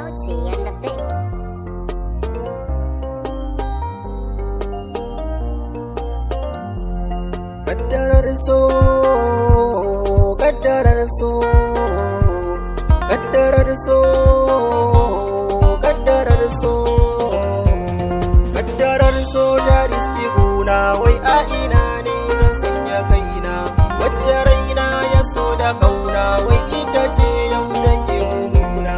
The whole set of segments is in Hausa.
Bauchi and the big. Kaddarar so, kaddarar so, kaddarar so, kaddarar so, kaddarar so da riski guna wai a ina ne zan sanya kaina, wacce raina ya so da kauna wai ita ce yau take guduna.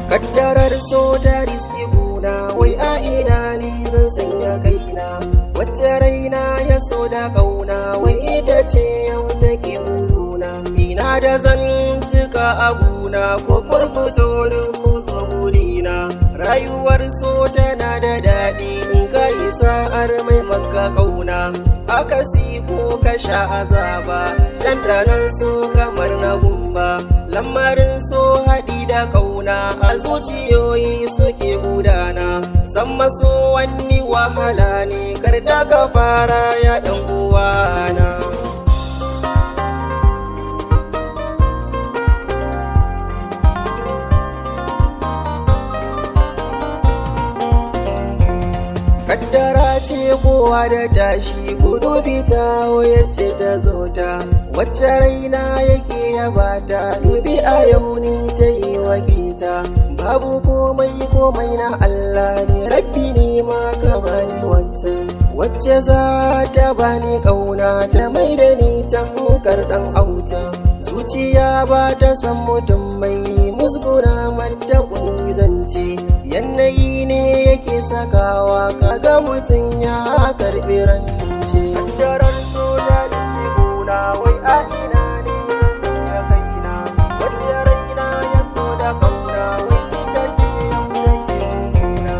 Kaddarar so da riski guna wai a ina ne zan sanya kaina, wacce raina ya so da kauna wai ita ce yau take guduna. Ina da zantuka a guna ko farfito rukusa burina, rayuwar so tana da daɗi in ka yi sa'ar mai maka kauna, akasi ko ka sha azaba ɗanɗanon so kamar na gumba. Lamarin so haɗi da kauna a zuciyoyi suke gudana, san maso wani wahala ne kar da ka fara ya ɗan uwana. Kaddara ce kowa da tashi ku dubi ta wayacce ta zo ta, wacce raina yake yabata dubi a yau ni ta yi wakita. Babu komai na Allah ne, rabbi ne ma ka bani wacce za ta bani kauna ta mai da ni tamkar dan auta. Zuciya ba ta san mutum mai musguna mata kunji zance, yanayi ne yake sakawa kaga mutum ya karbi rance. Kaddarar so da riski guna wai a ina ne ya kaina, wacce raina ya so da kauna wai ita ce yau take guduna.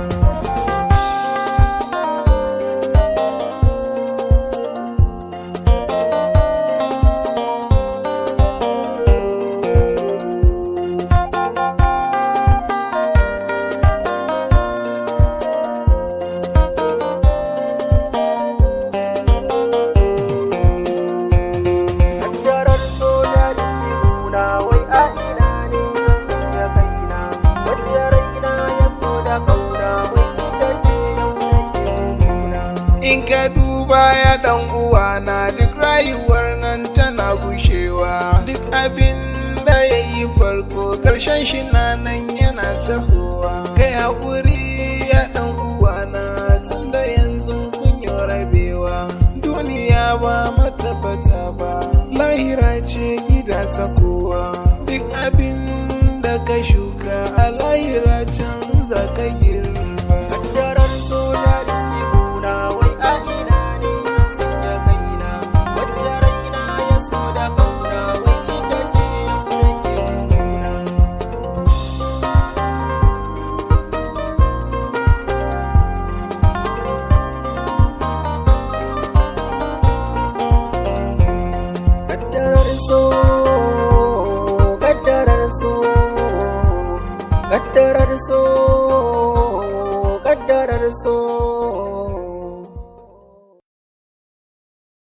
In ka duba ya dan uwana, duk rayuwar nan tana gushewa, duk abin da ya yi farko karshen shi na nan yana tahowa. Kai haƙuri ya dan uwana, tun da yanzu kun yi rabewa, duniya ba matabbata ba, lahira ce gida ta kowa. Duk abin da ka shuka a lahira can za ka girba. Kaddarar so da riski guna wai a ina ne zan sanya kaina, wacce raina ya so da kauna wai ita ce yau take guduna. Kaddarar so, kaddarar so, kaddarar so, kaddarar so.